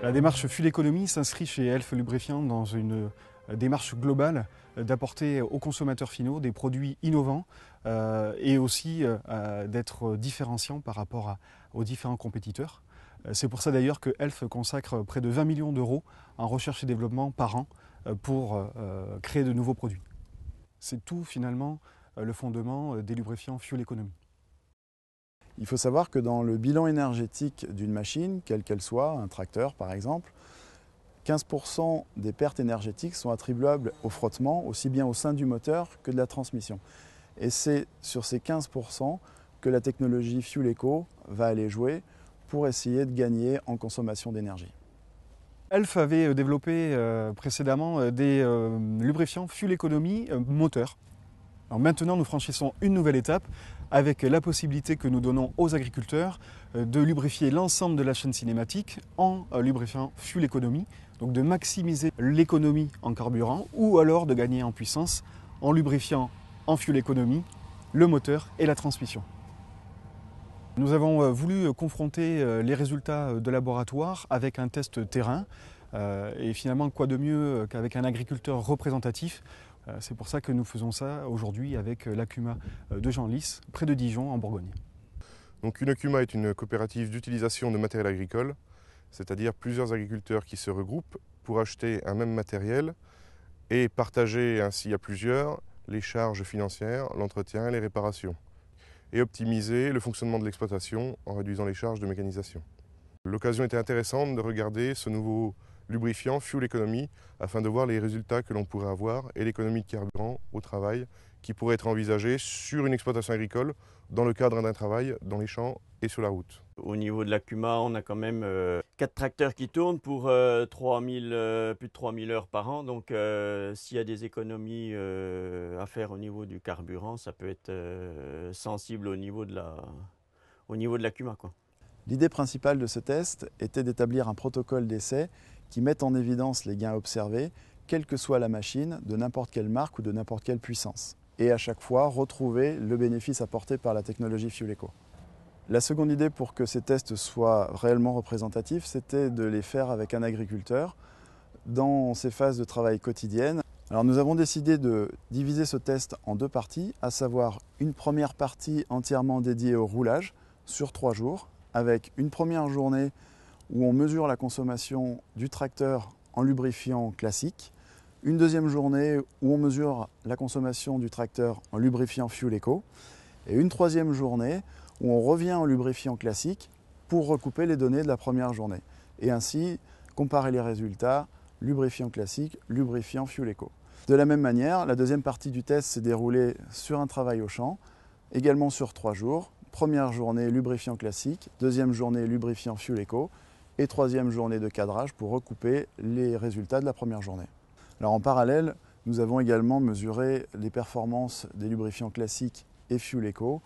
La démarche Fuel Economy s'inscrit chez Elf Lubrifiant dans une démarche globale d'apporter aux consommateurs finaux des produits innovants et aussi d'être différenciants par rapport aux différents compétiteurs. C'est pour ça d'ailleurs que Elf consacre près de 20 millions d'euros en recherche et développement par an pour créer de nouveaux produits. C'est tout finalement le fondement des lubrifiants Fuel Economy. Il faut savoir que dans le bilan énergétique d'une machine, quelle qu'elle soit, un tracteur par exemple, 15% des pertes énergétiques sont attribuables au frottement, aussi bien au sein du moteur que de la transmission. Et c'est sur ces 15% que la technologie Fuel Eco va aller jouer pour essayer de gagner en consommation d'énergie. Elf avait développé précédemment des lubrifiants Fuel Economy moteur. Alors maintenant, nous franchissons une nouvelle étape avec la possibilité que nous donnons aux agriculteurs de lubrifier l'ensemble de la chaîne cinématique en lubrifiant Fuel Economy, donc de maximiser l'économie en carburant ou alors de gagner en puissance en lubrifiant en Fuel Economy le moteur et la transmission. Nous avons voulu confronter les résultats de laboratoire avec un test terrain et finalement quoi de mieux qu'avec un agriculteur représentatif. C'est pour ça que nous faisons ça aujourd'hui avec l'Acuma de Genlis, près de Dijon, en Bourgogne. Donc une Acuma est une coopérative d'utilisation de matériel agricole, c'est-à-dire plusieurs agriculteurs qui se regroupent pour acheter un même matériel et partager ainsi à plusieurs les charges financières, l'entretien et les réparations, et optimiser le fonctionnement de l'exploitation en réduisant les charges de mécanisation. L'occasion était intéressante de regarder ce nouveau lubrifiant Fuel Economy afin de voir les résultats que l'on pourrait avoir et l'économie de carburant au travail qui pourrait être envisagée sur une exploitation agricole dans le cadre d'un travail dans les champs et sur la route. Au niveau de l'Acuma, on a quand même 4 tracteurs qui tournent pour plus de 3000 heures par an. Donc s'il y a des économies à faire au niveau du carburant, ça peut être sensible au niveau de l'Acuma, quoi. L'idée principale de ce test était d'établir un protocole d'essai qui mette en évidence les gains observés, quelle que soit la machine, de n'importe quelle marque ou de n'importe quelle puissance. Et à chaque fois, retrouver le bénéfice apporté par la technologie Fuel Eco. La seconde idée pour que ces tests soient réellement représentatifs, c'était de les faire avec un agriculteur dans ses phases de travail quotidiennes. Alors nous avons décidé de diviser ce test en deux parties, à savoir une première partie entièrement dédiée au roulage sur 3 jours, avec une première journée où on mesure la consommation du tracteur en lubrifiant classique, une deuxième journée où on mesure la consommation du tracteur en lubrifiant Fuel Eco, et une troisième journée où on revient en lubrifiant classique pour recouper les données de la première journée, et ainsi comparer les résultats lubrifiant classique, lubrifiant Fuel Eco. De la même manière, la deuxième partie du test s'est déroulée sur un travail au champ, également sur 3 jours. Première journée lubrifiant classique, deuxième journée lubrifiant Fuel Eco et troisième journée de cadrage pour recouper les résultats de la première journée. Alors en parallèle, nous avons également mesuré les performances des lubrifiants classiques et Fuel Eco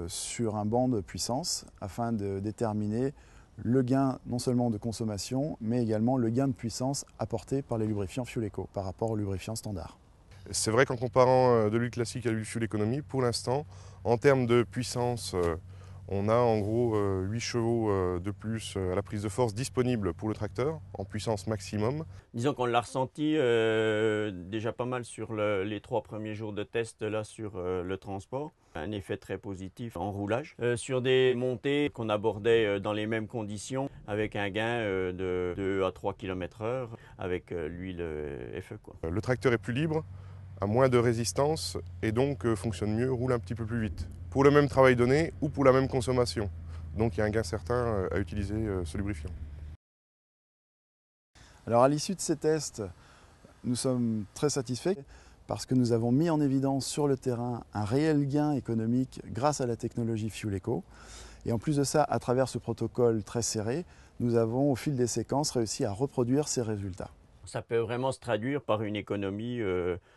sur un banc de puissance afin de déterminer le gain non seulement de consommation mais également le gain de puissance apporté par les lubrifiants Fuel Eco par rapport aux lubrifiants standards. C'est vrai qu'en comparant de l'huile classique à l'huile Fuel Economy, pour l'instant, en termes de puissance, on a en gros 8 chevaux de plus à la prise de force disponible pour le tracteur, en puissance maximum. Disons qu'on l'a ressenti déjà pas mal sur les 3 premiers jours de test là sur le transport. Un effet très positif en roulage. Sur des montées qu'on abordait dans les mêmes conditions, avec un gain de 2 à 3 km/h avec l'huile FE, quoi. Le tracteur est plus libre, a moins de résistance et donc fonctionne mieux, roule un petit peu plus vite. Pour le même travail donné ou pour la même consommation. Donc il y a un gain certain à utiliser ce lubrifiant. Alors à l'issue de ces tests, nous sommes très satisfaits parce que nous avons mis en évidence sur le terrain un réel gain économique grâce à la technologie Fuel Eco. Et en plus de ça, à travers ce protocole très serré, nous avons au fil des séquences réussi à reproduire ces résultats. Ça peut vraiment se traduire par une économie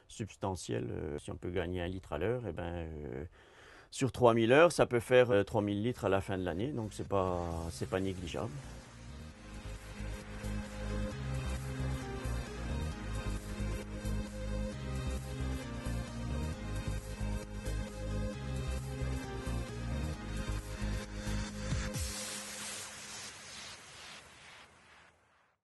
substantielle. Si on peut gagner 1 litre à l'heure, eh ben, sur 3000 heures, ça peut faire 3000 litres à la fin de l'année, donc c'est pas négligeable.